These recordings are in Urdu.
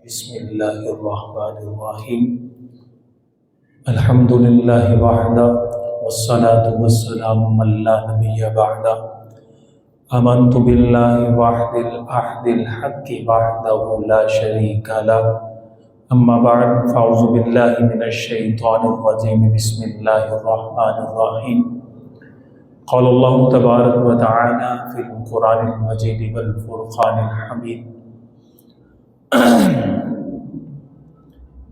بسم اللہ الرحمن الرحیم الحمد للہ وحدہ والصلاة والسلام من لا نبی بعدہ آمنت باللہ وحد الأحد الحق وحدہ لا شریک لہ اما بعد فاعوذ باللہ من الشیطان الرجیم بسم اللہ الرحمن الرحیم قال اللہ تبارک و تعالی فی القرآن المجید والفرقان الحمید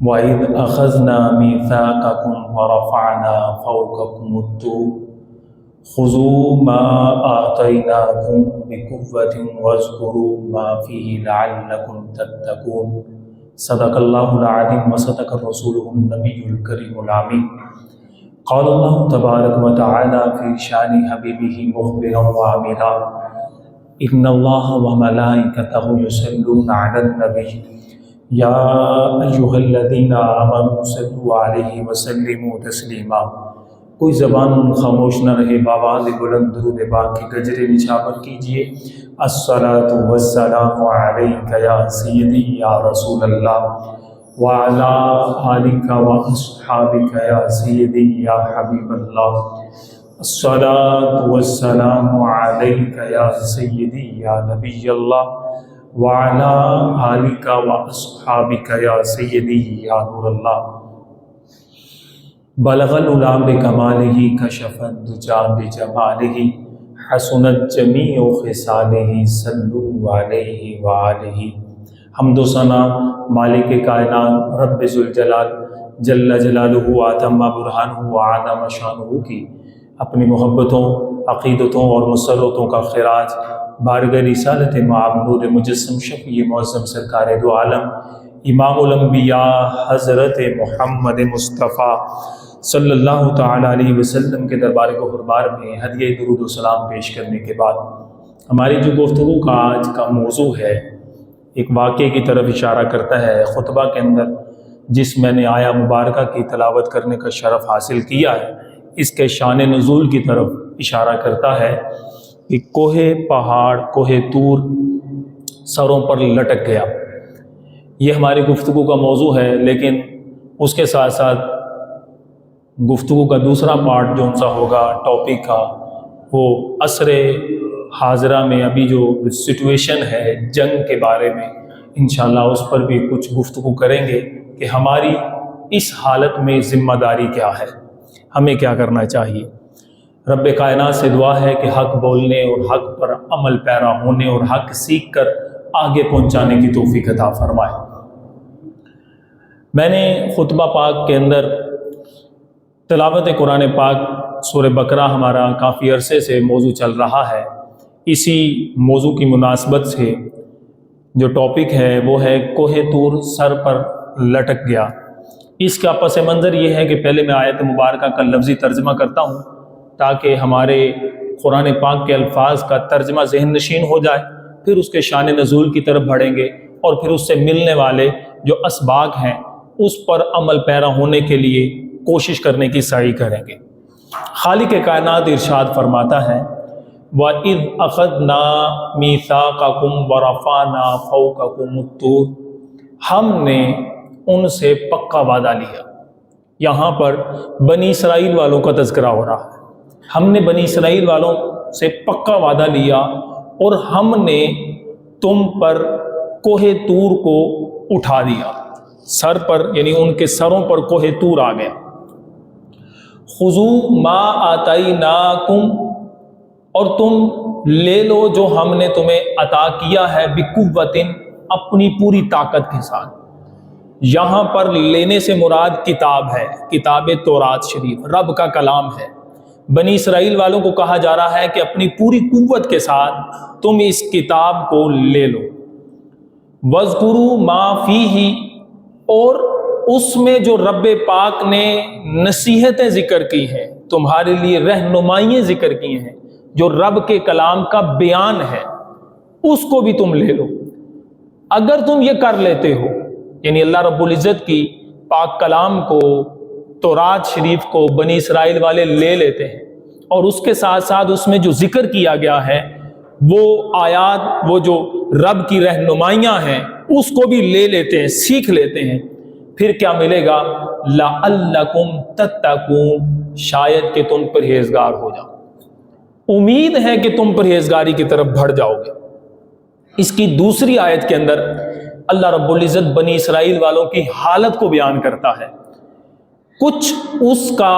وَإِذْ أَخَذْنَا مِيثَاقَكُمْ وَرَفَعْنَا فَوْقَكُمُ الطُّورَ خُذُوا مَا آتَيْنَاكُمْ بِقُوَّةٍ وَاذْكُرُوا مَا فِيهِ لَعَلَّكُمْ تَتَّقُونَ صدق اللہ العظیم وصدق رسولہ النبی الکریم الامین قال اللہ تبارک و تعالی فی شان حبیبہ مخبرا وعامرا ان اللہ وملائکتہ یصلون علی النبی یا ایہا الذین آمنوا صلوا علیہ وسلموا تسلیما۔ کوئی زبان خاموش نہ رہے، بآواز بلند درود پاک کی گجرے نچھاور کیجئے۔ الصلاۃ والسلام علیک یا سیدی یا رسول اللہ وعلی آلک واصحابک یا سیدی یا حبیب اللہ۔ الصلاۃ والسلام علیک یا سیدی یا نبی اللہ وعلی آلک واصحابک یا سیدی یا نور اللہ۔ بلغ العلا بکمالہ کشف الدجی بجمالہ حسنت جمیع خصالہ صلوا علیہ وآلہ۔ حمد و ثنا مالک کائنات رب ذوالجلال جل جلالہ آتم برہانہ وعظم شانہ کی اپنی محبتوں، عقیدتوں اور مسرتوں کا خراج بارگاہ رسالت معبود مجسم شفیع معظم سرکار دو عالم امام الانبیاء حضرت محمد مصطفیٰ صلی اللہ تعالی علیہ وسلم کے دربار گہربار میں ہدیہ درود و سلام پیش کرنے کے بعد ہماری جو گفتگو کا آج کا موضوع ہے ایک واقعے کی طرف اشارہ کرتا ہے۔ خطبہ کے اندر جس میں نے آیا مبارکہ کی تلاوت کرنے کا شرف حاصل کیا ہے، اس کے شان نزول کی طرف اشارہ کرتا ہے کہ کوہ پہاڑ کوہ طور سروں پر لٹک گیا۔ یہ ہماری گفتگو کا موضوع ہے، لیکن اس کے ساتھ ساتھ گفتگو کا دوسرا پارٹ جو ان سا ہوگا ٹاپک کا، وہ عصر حاضرہ میں ابھی جو سچویشن ہے جنگ کے بارے میں انشاءاللہ اس پر بھی کچھ گفتگو کریں گے کہ ہماری اس حالت میں ذمہ داری کیا ہے، ہمیں کیا کرنا چاہیے۔ رب کائنات سے دعا ہے کہ حق بولنے اور حق پر عمل پیرا ہونے اور حق سیکھ کر آگے پہنچانے کی توفیق عطا فرمائے۔ میں نے خطبہ پاک کے اندر تلاوت قرآن پاک سورہ بقرہ ہمارا کافی عرصے سے موضوع چل رہا ہے، اسی موضوع کی مناسبت سے جو ٹاپک ہے وہ ہے کوہ طور سر پر لٹک گیا۔ اس کا پس منظر یہ ہے کہ پہلے میں آیت مبارکہ کا لفظی ترجمہ کرتا ہوں تاکہ ہمارے قرآن پاک کے الفاظ کا ترجمہ ذہن نشین ہو جائے، پھر اس کے شان نزول کی طرف بڑھیں گے اور پھر اس سے ملنے والے جو اسباق ہیں اس پر عمل پیرا ہونے کے لیے کوشش کرنے کی سعی کریں گے۔ خالق کائنات ارشاد فرماتا ہے وَإِذْ أَخَذْنَا مِيثَاقَكُمْ وَرَفَعْنَا فَوْقَكُمُ الطُّورَ، ہم نے ان سے پکا وعدہ لیا۔ یہاں پر بنی اسرائیل والوں کا تذکرہ ہو رہا ہے۔ ہم نے بنی اسرائیل والوں سے پکا وعدہ لیا اور ہم نے تم پر کوہ طور کو اٹھا دیا، سر پر یعنی ان کے سروں پر کوہ طور آ گیا۔ خذوا ما آتیناکم، اور تم لے لو جو ہم نے تمہیں عطا کیا ہے، بقوت، اپنی پوری طاقت کے ساتھ۔ یہاں پر لینے سے مراد کتاب ہے، کتاب تورات شریف رب کا کلام ہے۔ بنی اسرائیل والوں کو کہا جا رہا ہے کہ اپنی پوری قوت کے ساتھ تم اس کتاب کو لے لو۔ وَاذْكُرُوا مَا فِيهِ، اور اس میں جو رب پاک نے نصیحتیں ذکر کی ہیں، تمہارے لیے رہنمائیاں ذکر کی ہیں، جو رب کے کلام کا بیان ہے، اس کو بھی تم لے لو۔ اگر تم یہ کر لیتے ہو، یعنی اللہ رب العزت کی پاک کلام کو، تورات شریف کو بنی اسرائیل والے لے لیتے ہیں اور اس کے ساتھ ساتھ اس میں جو ذکر کیا گیا ہے وہ آیات، وہ جو رب کی رہنمائیاں ہیں اس کو بھی لے لیتے ہیں، سیکھ لیتے ہیں، پھر کیا ملے گا؟ لعلکم تتقون، شاید کہ تم پرہیزگار ہو جاؤ، امید ہے کہ تم پرہیزگاری کی طرف بڑھ جاؤ گے۔ اس کی دوسری آیت کے اندر اللہ رب العزت بنی اسرائیل والوں کی حالت کو بیان کرتا ہے۔ کچھ اس کا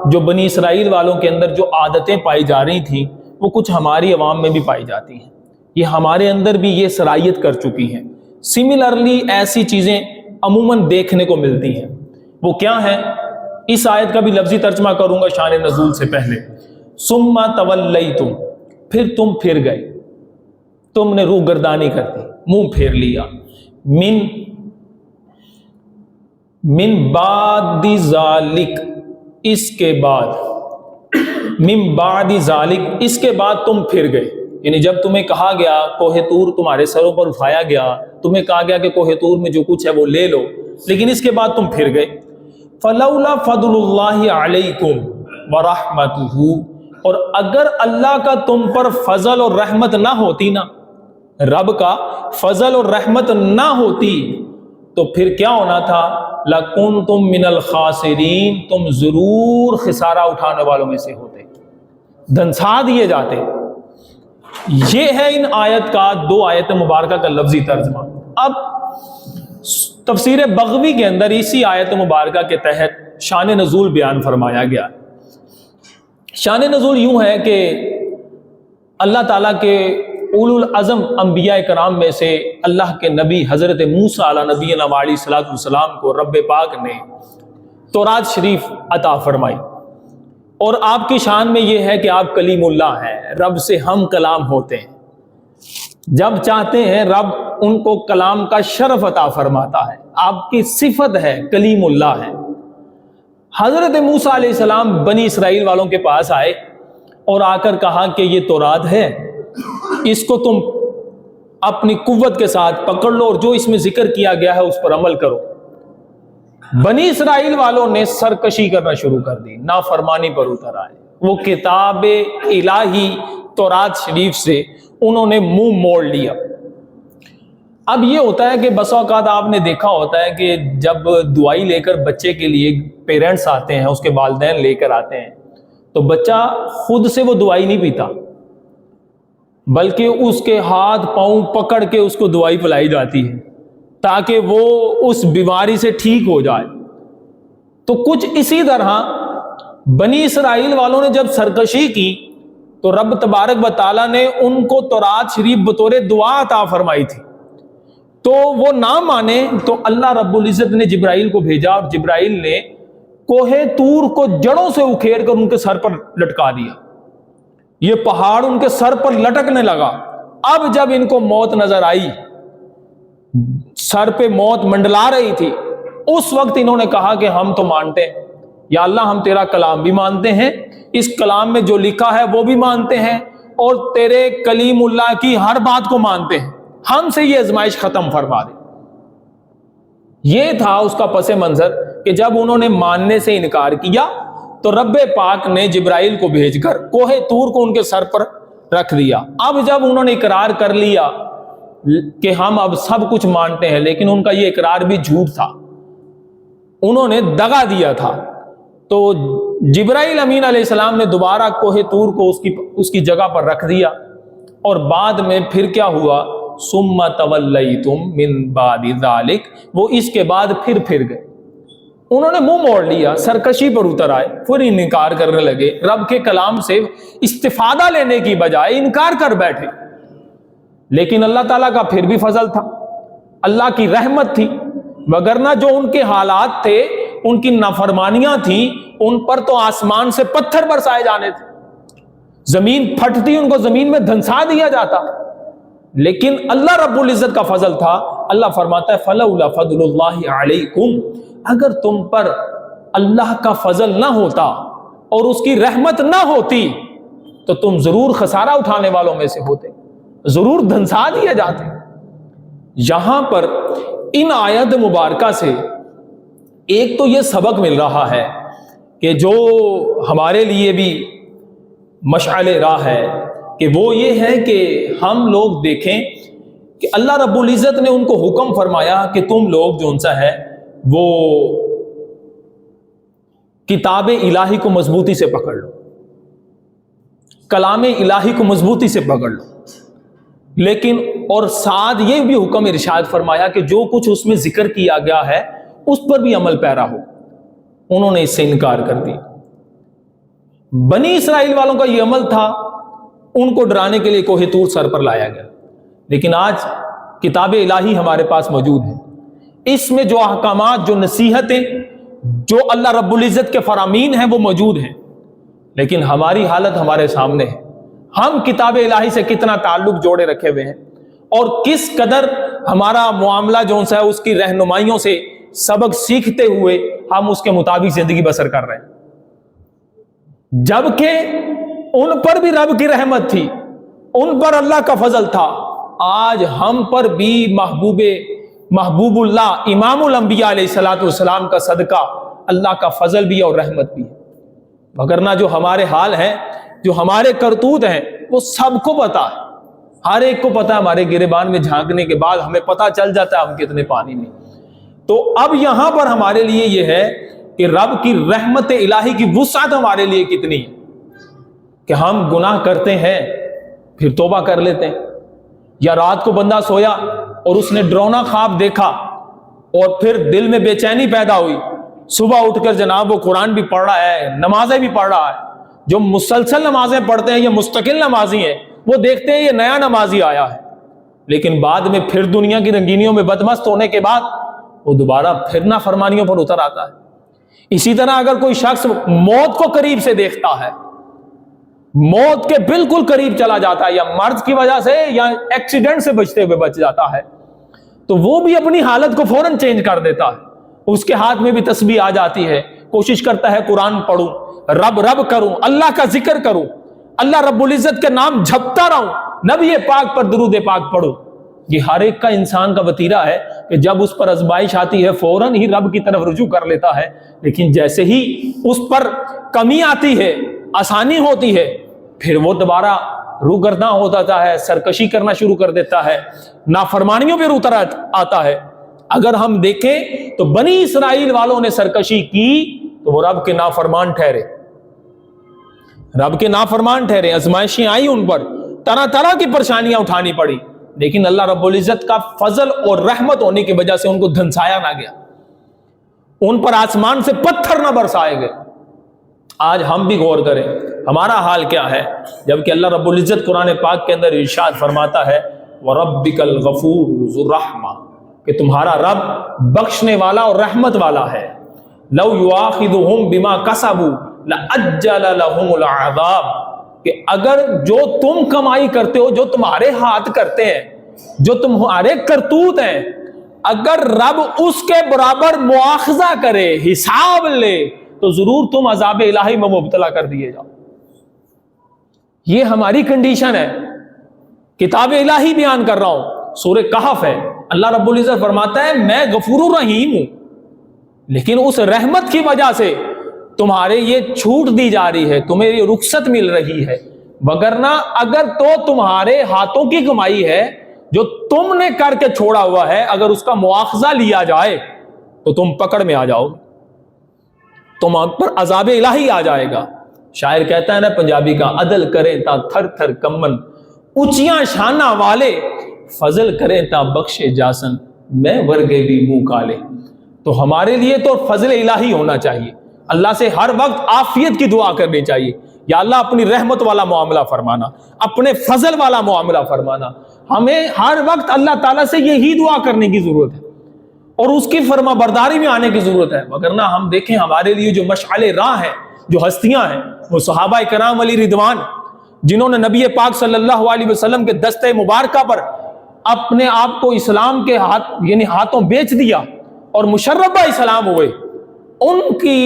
جو بنی اسرائیل والوں کے اندر جو عادتیں پائی جا رہی تھیں وہ کچھ ہماری عوام میں بھی پائی جاتی ہیں، یہ ہمارے اندر بھی یہ صلاحیت کر چکی ہیں۔ سملرلی ایسی چیزیں عموماً دیکھنے کو ملتی ہیں۔ وہ کیا ہیں؟ اس آیت کا بھی لفظی ترجمہ کروں گا شان نزول سے پہلے۔ ثم تولیتم، پھر تم پھر گئے، تم نے روح گردانی کر دی، منہ پھیر لیا، من بعد ذالک، اس کے بعد، من بعد ذالک، اس کے بعد تم پھر گئے، یعنی جب تمہیں کہا گیا کوہ طور تمہارے سروں پر اٹھایا گیا، تمہیں کہا گیا کہ کوہ طور میں جو کچھ ہے وہ لے لو، لیکن اس کے بعد تم پھر گئے۔ فلولا فضل اللہ علیکم ورحمتہ، اور اگر اللہ کا تم پر فضل اور رحمت نہ ہوتی نا، رب کا فضل اور رحمت نہ ہوتی تو پھر کیا ہونا تھا؟ لَكُنْتُم مِّنَ الْخَاسِرِينَ، تم ضرور خسارہ اٹھانے والوں میں سے ہوتے، دھنسا دیے جاتے۔ یہ ہے ان آیت کا، دو آیت مبارکہ کا لفظی ترجمہ۔ اب تفسیر بغوی کے اندر اسی آیت مبارکہ کے تحت شان نزول بیان فرمایا گیا۔ شان نزول یوں ہے کہ اللہ تعالیٰ کے اولو العزم انبیاء کرام میں سے اللہ کے نبی حضرت موسیٰ علیہ نبینا علیہ الصلوۃ والسلام کو رب پاک نے تورات شریف عطا فرمائی، اور آپ کی شان میں یہ ہے کہ آپ کلیم اللہ ہیں، رب سے ہم کلام ہوتے ہیں، جب چاہتے ہیں رب ان کو کلام کا شرف عطا فرماتا ہے، آپ کی صفت ہے کلیم اللہ ہے۔ حضرت موسیٰ علیہ السلام بنی اسرائیل والوں کے پاس آئے اور آ کر کہا کہ یہ تورات ہے، اس کو تم اپنی قوت کے ساتھ پکڑ لو اور جو اس میں ذکر کیا گیا ہے اس پر عمل کرو۔ بنی اسرائیل والوں نے سرکشی کرنا شروع کر دی، نافرمانی پر اتر آئے، وہ کتاب الہی تورات شریف سے انہوں نے منہ موڑ لیا۔ اب یہ ہوتا ہے کہ بسا اوقات آپ نے دیکھا ہوتا ہے کہ جب دعائی لے کر بچے کے لیے پیرنٹس آتے ہیں، اس کے والدین لے کر آتے ہیں، تو بچہ خود سے وہ دعائی نہیں پیتا، بلکہ اس کے ہاتھ پاؤں پکڑ کے اس کو دوائی پلائی جاتی ہے تاکہ وہ اس بیماری سے ٹھیک ہو جائے۔ تو کچھ اسی طرح بنی اسرائیل والوں نے جب سرکشی کی تو رب تبارک و تعالیٰ نے ان کو تورات شریف بطور دعا عطا فرمائی تھی، تو وہ نہ مانے تو اللہ رب العزت نے جبرائیل کو بھیجا، اور جبرائیل نے کوہ طور کو جڑوں سے اکھیڑ کر ان کے سر پر لٹکا دیا، یہ پہاڑ ان کے سر پر لٹکنے لگا۔ اب جب ان کو موت نظر آئی، سر پہ موت منڈلا رہی تھی، اس وقت انہوں نے کہا کہ ہم تو مانتے ہیں یا اللہ، ہم تیرا کلام بھی مانتے ہیں، اس کلام میں جو لکھا ہے وہ بھی مانتے ہیں، اور تیرے کلیم اللہ کی ہر بات کو مانتے ہیں، ہم سے یہ آزمائش ختم فرما دے۔ یہ تھا اس کا پس منظر کہ جب انہوں نے ماننے سے انکار کیا تو رب پاک نے جبرائیل کو بھیج کر کوہ طور کو ان کے سر پر رکھ دیا۔ اب جب انہوں نے اقرار کر لیا کہ ہم اب سب کچھ مانتے ہیں، لیکن ان کا یہ اقرار بھی جھوٹ تھا، انہوں نے دغا دیا تھا، تو جبرائیل امین علیہ السلام نے دوبارہ کوہ طور کو اس کی جگہ پر رکھ دیا، اور بعد میں پھر کیا ہوا؟ ثم تولیتم من بعد ذالک، وہ اس کے بعد پھر گئے، انہوں نے منہ موڑ لیا، سرکشی پر اتر آئے، پھر انکار کرنے لگے، رب کے کلام سے استفادہ لینے کی بجائے انکار کر بیٹھے۔ لیکن اللہ تعالیٰ کا پھر بھی فضل تھا، اللہ کی رحمت تھی، وگرنہ جو ان کے حالات تھے، ان کی نافرمانیاں تھیں، ان پر تو آسمان سے پتھر برسائے جانے تھے، زمین پھٹتی ان کو زمین میں دھنسا دیا جاتا، لیکن اللہ رب العزت کا فضل تھا۔ اللہ فرماتا ہے فلولا فضل اللہ علیکم، اگر تم پر اللہ کا فضل نہ ہوتا اور اس کی رحمت نہ ہوتی تو تم ضرور خسارہ اٹھانے والوں میں سے ہوتے، ضرور دھنسا دیے جاتے۔ یہاں پر ان آیت مبارکہ سے ایک تو یہ سبق مل رہا ہے کہ جو ہمارے لیے بھی مشعل راہ ہے، کہ وہ یہ ہے کہ ہم لوگ دیکھیں کہ اللہ رب العزت نے ان کو حکم فرمایا کہ تم لوگ جو ان سا ہے وہ کتاب الہی کو مضبوطی سے پکڑ لو، کلام الہی کو مضبوطی سے پکڑ لو، لیکن اور ساتھ یہ بھی حکم ارشاد فرمایا کہ جو کچھ اس میں ذکر کیا گیا ہے اس پر بھی عمل پیرا ہو۔ انہوں نے اس سے انکار کر دیا۔ بنی اسرائیل والوں کا یہ عمل تھا، ان کو ڈرانے کے لیے کوہ طور سر پر لایا گیا، لیکن آج کتاب الہی ہمارے پاس موجود ہے، اس میں جو احکامات، جو نصیحتیں، جو اللہ رب العزت کے فرامین ہیں وہ موجود ہیں، لیکن ہماری حالت ہمارے سامنے ہے۔ ہم کتاب الہی سے کتنا تعلق جوڑے رکھے ہوئے ہیں اور کس قدر ہمارا معاملہ جو ہے اس کی رہنمائیوں سے سبق سیکھتے ہوئے ہم اس کے مطابق زندگی بسر کر رہے ہیں، جبکہ ان پر بھی رب کی رحمت تھی، ان پر اللہ کا فضل تھا۔ آج ہم پر بھی محبوب اللہ امام الانبیاء علیہ الصلوۃ والسلام کا صدقہ اللہ کا فضل بھی اور رحمت بھی ہے، وگرنہ جو ہمارے حال ہیں، جو ہمارے کرتوت ہیں، وہ سب کو پتا ہے، ہر ایک کو پتا ہے۔ ہمارے گریبان میں جھانکنے کے بعد ہمیں پتا چل جاتا ہے ہم کتنے پانی میں۔ تو اب یہاں پر ہمارے لیے یہ ہے کہ رب کی رحمت الہی کی وسعت ہمارے لیے کتنی ہے کہ ہم گناہ کرتے ہیں پھر توبہ کر لیتے ہیں، یا رات کو بندہ سویا اور اس نے ڈرونا خواب دیکھا اور پھر دل میں بے چینی پیدا ہوئی، صبح اٹھ کر جناب وہ قرآن بھی پڑھ رہا ہے، نمازیں بھی پڑھ رہا ہے۔ جو مسلسل نمازیں پڑھتے ہیں یا مستقل نمازی ہیں وہ دیکھتے ہیں یہ نیا نمازی آیا ہے، لیکن بعد میں پھر دنیا کی رنگینیوں میں بدمست ہونے کے بعد وہ دوبارہ پھر نافرمانیوں پر اتر آتا ہے۔ اسی طرح اگر کوئی شخص موت کو قریب سے دیکھتا ہے، موت کے بالکل قریب چلا جاتا ہے، یا مرض کی وجہ سے یا ایکسیڈنٹ سے بچتے ہوئے بچ جاتا ہے، تو وہ بھی اپنی حالت کو فوراً چینج کر دیتا ہے۔ اس کے ہاتھ میں بھی تسبیح آ جاتی ہے، کوشش کرتا ہے قرآن پڑھوں، رب کروں، اللہ کا ذکر کروں، اللہ رب العزت کے نام جھپتا رہوں، نبی پاک پر درود پاک پڑھوں۔ یہ ہر ایک کا انسان کا وتیرہ ہے کہ جب اس پر آزمائش آتی ہے فوراً ہی رب کی طرف رجوع کر لیتا ہے، لیکن جیسے ہی اس پر کمی آتی ہے، آسانی ہوتی ہے، پھر وہ دوبارہ روگرداں ہو جاتا ہے، سرکشی کرنا شروع کر دیتا ہے، نافرمانیوں پہ اتر آتا ہے۔ اگر ہم دیکھیں تو بنی اسرائیل والوں نے سرکشی کی تو وہ رب کے نافرمان ٹھہرے، رب کے نافرمان ٹھہرے، آزمائشیں آئی ان پر، طرح طرح کی پریشانیاں اٹھانی پڑی، لیکن اللہ رب العزت کا فضل اور رحمت ہونے کی وجہ سے ان کو دھنسایا نہ گیا، ان پر آسمان سے پتھر نہ برسائے گئے۔ آج ہم بھی غور کریں ہمارا حال کیا ہے، جبکہ اللہ رب العزت قرآن پاک کے اندر ارشاد فرماتا ہے وَرَبِّكَ الْغَفُورُ ذُو الرَّحْمَةِ، کہ تمہارا رب بخشنے والا اور رحمت والا ہے۔ لَوْ يُؤَاخِذُهُمْ بِمَا كَسَبُوا لَأَجَّلَ لَهُمُ الْعَذَابَ، کہ اگر جو تم کمائی کرتے ہو، جو تمہارے ہاتھ کرتے ہیں، جو تمہارے کرتوت ہیں، اگر رب اس کے برابر مواخذہ کرے، حساب لے، تو ضرور تم عذاب الہی میں مبتلا کر دیے جاؤ۔ یہ ہماری کنڈیشن ہے، کتاب الہی بیان کر رہا ہوں، سورہ کہف ہے، اللہ رب العزت فرماتا ہے میں غفور الرحیم ہوں، لیکن اس رحمت کی وجہ سے تمہارے یہ چھوٹ دی جا رہی ہے، تمہیں یہ رخصت مل رہی ہے، وگرنہ اگر تو تمہارے ہاتھوں کی کمائی ہے جو تم نے کر کے چھوڑا ہوا ہے، اگر اس کا مواخذہ لیا جائے تو تم پکڑ میں آ جاؤ، تم پر عذاب الہی آ جائے گا۔ شاعر کہتا ہے نا پنجابی کا، عدل کریں تا تھر تھر کمن، اونچیاں شانہ والے، فضل کریں تا بخشے جاسن، میں ورگے بھی منہ کالے۔ تو ہمارے لیے تو فضل الہی ہونا چاہیے، اللہ سے ہر وقت عافیت کی دعا کرنی چاہیے، یا اللہ اپنی رحمت والا معاملہ فرمانا، اپنے فضل والا معاملہ فرمانا۔ ہمیں ہر وقت اللہ تعالیٰ سے یہی دعا کرنے کی ضرورت ہے اور اس کی فرما برداری میں آنے کی ضرورت ہے، وگرنہ ہم دیکھیں ہمارے لیے جو مشعل راہ ہیں، جو ہستیاں ہیں، وہ صحابہ کرام علی رضوان، جنہوں نے نبی پاک صلی اللہ علیہ وسلم کے دستے مبارکہ پر اپنے آپ کو اسلام کے ہاتھوں بیچ دیا اور مشربہ اسلام ہوئے، ان کی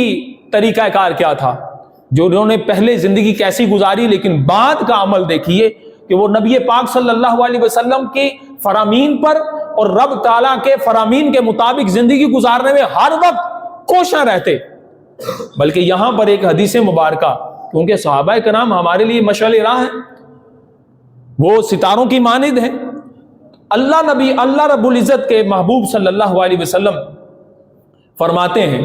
طریقہ کار کیا تھا، جو انہوں نے پہلے زندگی کیسی گزاری، لیکن بعد کا عمل دیکھیے کہ وہ نبی پاک صلی اللہ علیہ وسلم کی فرامین پر اور رب تعالیٰ کے فرامین کے مطابق زندگی گزارنے میں ہر وقت کوشاں رہتے۔ بلکہ یہاں پر ایک حدیث مبارکہ، کیونکہ صحابہ کرام ہمارے لیے مشعل راہ ہیں، وہ ستاروں کی مانند ہیں، اللہ رب العزت کے محبوب صلی اللہ علیہ وسلم فرماتے ہیں،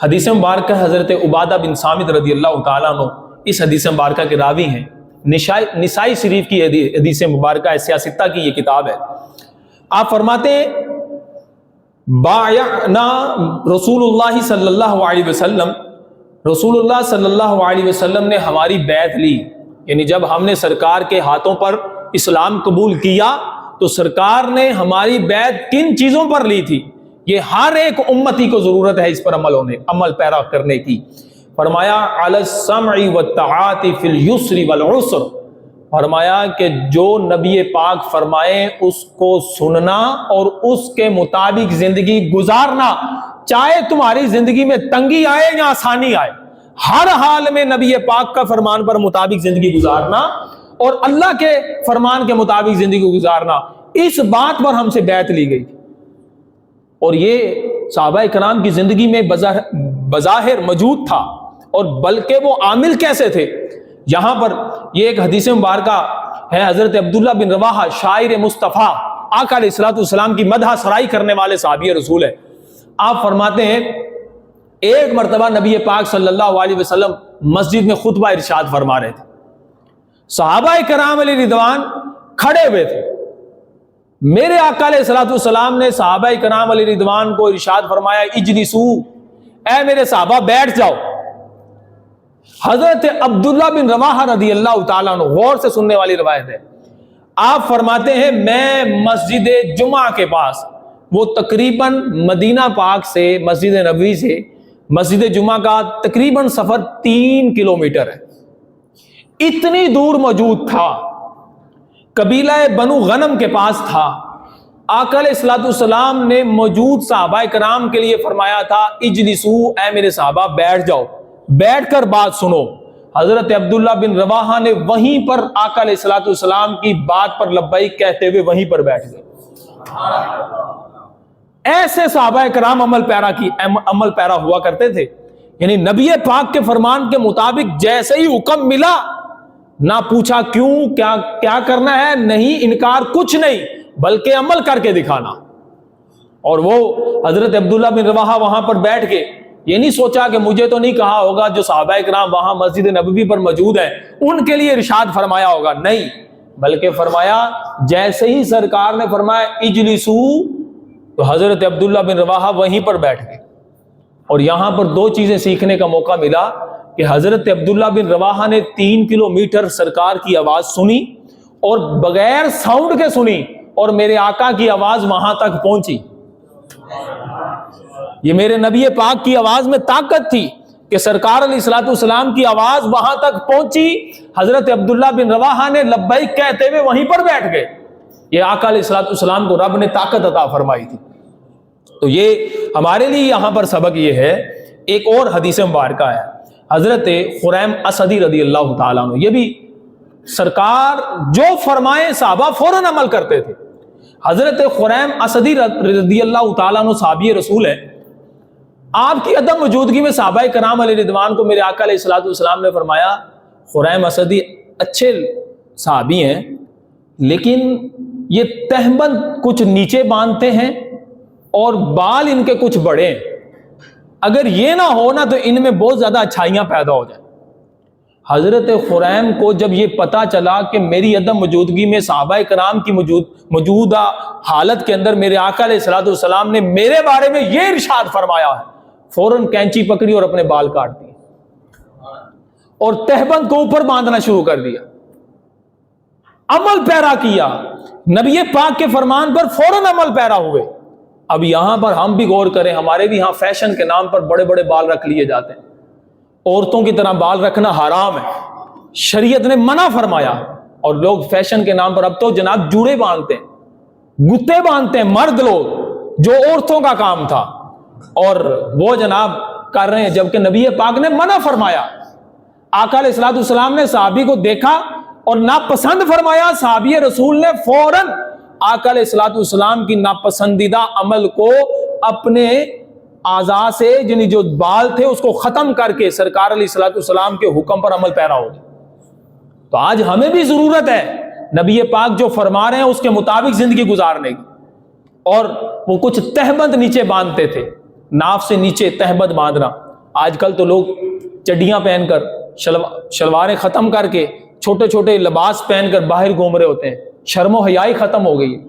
حدیث مبارکہ حضرت عبادہ بن صامت رضی اللہ تعالیٰ عنہ اس حدیث مبارکہ کے راوی ہیں، نسائی شریف کی حدیث مبارکہ سیاستہ کی یہ کتاب ہے۔ آپ فرماتے ہیں بایعنا رسول اللہ صلی اللہ علیہ وسلم، رسول اللہ صلی اللہ علیہ وسلم نے ہماری بیعت لی، یعنی جب ہم نے سرکار کے ہاتھوں پر اسلام قبول کیا تو سرکار نے ہماری بیعت کن چیزوں پر لی تھی؟ یہ ہر ایک امتی کو ضرورت ہے اس پر عمل پیرا کرنے کی۔ فرمایا علی السمع والطاعۃ فی الیسر والعسر، فرمایا کہ جو نبی پاک فرمائے اس کو سننا اور اس کے مطابق زندگی گزارنا، چاہے تمہاری زندگی میں تنگی آئے یا آسانی آئے، ہر حال میں نبی پاک کا فرمان پر مطابق زندگی گزارنا اور اللہ کے فرمان کے مطابق زندگی گزارنا، اس بات پر ہم سے بیعت لی گئی۔ اور یہ صحابہ کرام کی زندگی میں بظاہر موجود تھا، اور بلکہ وہ عامل کیسے تھے؟ یہاں پر یہ ایک حدیث مبارکہ ہے، حضرت عبداللہ بن رواحہ شاعر مصطفیٰ آقا علیہ الصلوۃ والسلام کی مدح سرائی کرنے والے صحابی رسول ہے۔ آپ فرماتے ہیں ایک مرتبہ نبی پاک صلی اللہ علیہ وسلم مسجد میں خطبہ ارشاد فرما رہے تھے، صحابہ کرام علیہ رضوان کھڑے ہوئے تھے، میرے آقا علیہ الصلوۃ والسلام نے صحابہ کرام علیہ رضوان کو ارشاد فرمایا اجلسو، اے میرے صحابہ بیٹھ جاؤ۔ حضرت عبداللہ بن رواحہ رضی اللہ تعالیٰ عنہ، غور سے سننے والی روایت ہے، آپ فرماتے ہیں میں مسجد جمعہ کے پاس، وہ تقریباً مدینہ پاک سے مسجد نبوی سے مسجد جمعہ کا تقریباً سفر 3 کلومیٹر ہے، اتنی دور موجود تھا، قبیلہ بنو غنم کے پاس تھا۔ آقا علیہ الصلوۃ والسلام نے موجود صحابہ کرام کے لیے فرمایا تھا اجلسو، اے میرے صحابہ بیٹھ جاؤ، بیٹھ کر بات سنو۔ حضرت عبداللہ بن رواحہ نے وہیں پر آقا علیہ الصلوۃ والسلام کی بات پر لبیک کہتے ہوئے وہیں پر بیٹھ گئے۔ ایسے صحابہ کرام عمل پیرا ہوا کرتے تھے، یعنی نبی پاک کے فرمان کے مطابق جیسے ہی حکم ملا، نہ پوچھا کیوں، کیا کرنا ہے، نہیں انکار، کچھ نہیں، بلکہ عمل کر کے دکھانا۔ اور وہ حضرت عبداللہ بن رواحہ وہاں پر بیٹھ کے یہ نہیں سوچا کہ مجھے تو نہیں کہا ہوگا، جو صحابہ کرام وہاں مسجد نبوی پر موجود ہیں ان کے لیے ارشاد فرمایا ہوگا، نہیں، بلکہ فرمایا جیسے ہی سرکار نے فرمایا اجلسو تو حضرت عبداللہ بن رواحہ وہیں پر بیٹھ گئے۔ اور یہاں پر 2 چیزیں سیکھنے کا موقع ملا کہ حضرت عبداللہ بن رواحہ نے 3 کلومیٹر سرکار کی آواز سنی اور بغیر ساؤنڈ کے سنی، اور میرے آقا کی آواز وہاں تک پہنچی۔ یہ میرے نبی پاک کی آواز میں طاقت تھی کہ سرکار علیہ الصلوۃ والسلام کی آواز وہاں تک پہنچی، حضرت عبداللہ بن رواحہ نے لبیک کہتے ہوئے وہیں پر بیٹھ گئے۔ یہ آقا علیہ الصلوۃ والسلام کو رب نے طاقت عطا فرمائی تھی۔ تو یہ ہمارے لیے یہاں پر سبق یہ ہے۔ ایک اور حدیث مبارکہ ہے، حضرت خریم اسدی رضی اللہ تعالیٰ عنہ، یہ بھی سرکار جو فرمائے صحابہ فوراً عمل کرتے تھے۔ حضرت خریم اسدی رضی اللہ تعالیٰ عنہ صحابی رسول ہے، آپ کی عدم موجودگی میں صحابہ کرام علیہ رضوان کو میرے آقا علیہ الصلوۃ والسلام نے فرمایا خریم اسدی اچھے صحابی ہیں، لیکن یہ تہبند کچھ نیچے باندھتے ہیں اور بال ان کے کچھ بڑے ہیں، اگر یہ نہ ہو نا تو ان میں بہت زیادہ اچھائیاں پیدا ہو جائیں۔ حضرت خریم کو جب یہ پتا چلا کہ میری عدم موجودگی میں صحابہ کرام کی موجودہ حالت کے اندر میرے آقا علیہ الصلوۃ والسلام نے میرے بارے میں یہ ارشاد فرمایا ہے، فوراً کینچی پکڑی اور اپنے بال کاٹ دیے اور تہبند کو اوپر باندھنا شروع کر دیا، عمل پیرا کیا، نبی پاک کے فرمان پر فوراً عمل پیرا ہوئے۔ اب یہاں پر ہم بھی غور کریں، ہمارے بھی یہاں فیشن کے نام پر بڑے بڑے بال رکھ لیے جاتے ہیں، عورتوں کی طرح بال رکھنا حرام ہے، شریعت نے منع فرمایا، اور لوگ فیشن کے نام پر اب تو جناب جوڑے باندھتے ہیں، گتے باندھتے ہیں، مرد لوگ، جو عورتوں کا کام تھا، اور وہ جناب کر رہے ہیں، جبکہ نبی پاک نے منع فرمایا۔ آقا علیہ الصلوۃ والسلام نے صحابی کو دیکھا اور ناپسند فرمایا، صحابی رسول نے فوراً آقا علیہ الصلوۃ والسلام کی ناپسندیدہ عمل کو اپنے اعضاء سے، یعنی جو بال تھے اس کو ختم کر کے سرکار علیہ الصلوۃ والسلام کے حکم پر عمل پیرا ہو گیا۔ تو آج ہمیں بھی ضرورت ہے نبی پاک جو فرما رہے ہیں اس کے مطابق زندگی گزارنے کی. اور وہ کچھ تہبند نیچے باندھتے تھے، ناف سے نیچے تہبند باندھنا. آج کل تو لوگ چڈیاں پہن کر، شلواریں ختم کر کے، چھوٹے چھوٹے لباس پہن کر باہر گھوم رہے ہوتے ہیں. شرم و حیائی ختم ہو گئی ہے.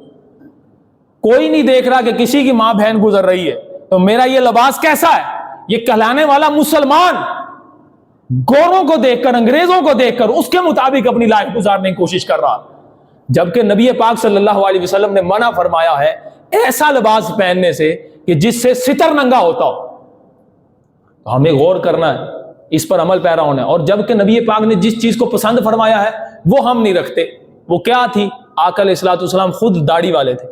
کوئی نہیں دیکھ رہا کہ کسی کی ماں بہن گزر رہی ہے تو میرا یہ لباس کیسا ہے. یہ کہلانے والا مسلمان گوروں کو دیکھ کر، انگریزوں کو دیکھ کر اس کے مطابق اپنی لائف گزارنے کی کوشش کر رہا، جبکہ نبی پاک صلی اللہ علیہ وسلم نے منع فرمایا ہے ایسا لباس پہننے سے کہ جس سے ستر ننگا ہوتا ہو. تو ہمیں غور کرنا ہے، اس پر عمل پیرا ہونا ہے. اور جبکہ نبی پاک نے جس چیز کو پسند فرمایا ہے وہ ہم نہیں رکھتے. وہ کیا تھی؟ آقا علیہ الصلوۃ والسلام خود داڑھی والے تھے.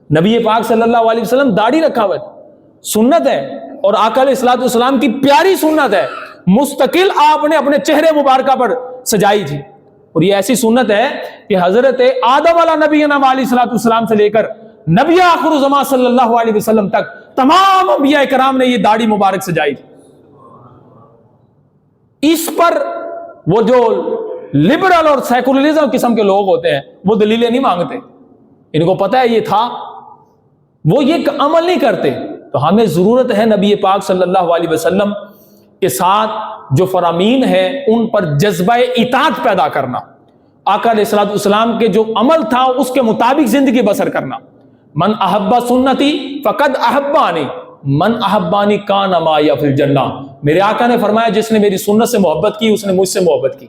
نبی پاک صلی اللہ علیہ وسلم داڑھی رکھا ہوا تھا، سنت ہے. اور آقا علیہ الصلوۃ والسلام کی پیاری سنت ہے، مستقل آپ نے اپنے چہرے مبارکہ پر سجائی تھی. اور یہ ایسی سنت ہے کہ حضرت آدم علیہ نبینا علیہ الصلوۃ والسلام سے لے کر نبی آخر الزمان صلی اللہ علیہ وسلم تک تمام انبیاء کرام نے یہ داڑھی مبارک سجائی تھی. اس پر وہ جو لبرل اور سیکولرزم قسم کے لوگ ہوتے ہیں وہ دلیلیں نہیں مانگتے، ان کو پتہ ہے یہ تھا، وہ یہ عمل نہیں کرتے. تو ہمیں ضرورت ہے نبی پاک صلی اللہ علیہ وسلم کے ساتھ جو فرامین ہے ان پر جذبہ اطاعت پیدا کرنا، آقا علیہ الصلوۃ والسلام کے جو عمل تھا اس کے مطابق زندگی بسر کرنا. من احب سنتی فقد احبانی من احبانی کان معی فی الجنہ. میرے آقا نے فرمایا جس نے میری سنت سے محبت کی اس نے مجھ سے محبت کی،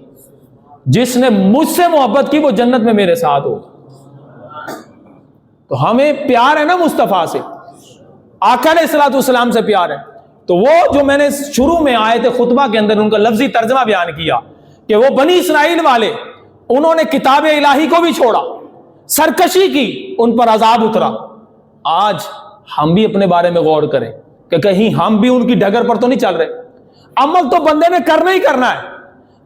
جس نے مجھ سے محبت کی وہ جنت میں میرے ساتھ ہوگا. تو ہمیں پیار ہے نا مصطفیٰ سے، آقا علیہ الصلوۃ والسلام سے پیار ہے. تو وہ جو میں نے شروع میں آئے تھے خطبہ کے اندر ان کا لفظی ترجمہ بیان کیا کہ وہ بنی اسرائیل والے، انہوں نے کتاب الہی کو بھی چھوڑا، سرکشی کی، ان پر عذاب اترا. آج ہم بھی اپنے بارے میں غور کریں کہ کہیں ہم بھی ان کی ڈگر پر تو نہیں چل رہے. عمل تو بندے نے کرنا ہی کرنا ہے.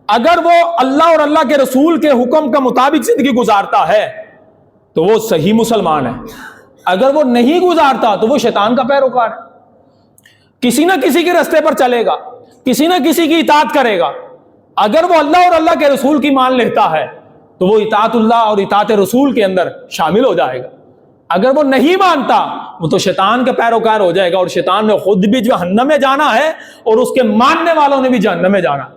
اگر وہ اللہ اور اللہ کے رسول کے حکم کا مطابق زندگی گزارتا ہے تو وہ صحیح مسلمان ہے. اگر وہ نہیں گزارتا تو وہ شیطان کا پیروکار ہے. کسی نہ کسی کے رستے پر چلے گا، کسی نہ کسی کی اطاعت کرے گا. اگر وہ اللہ اور اللہ کے رسول کی مان لیتا ہے تو وہ اطاعت اللہ اور اطاعت رسول کے اندر شامل ہو جائے گا. اگر وہ نہیں مانتا وہ تو شیطان کا پیروکار ہو جائے گا، اور شیطان نے خود بھی جہنم میں جانا ہے اور اس کے ماننے والوں نے بھی جہنم میں جانا ہے.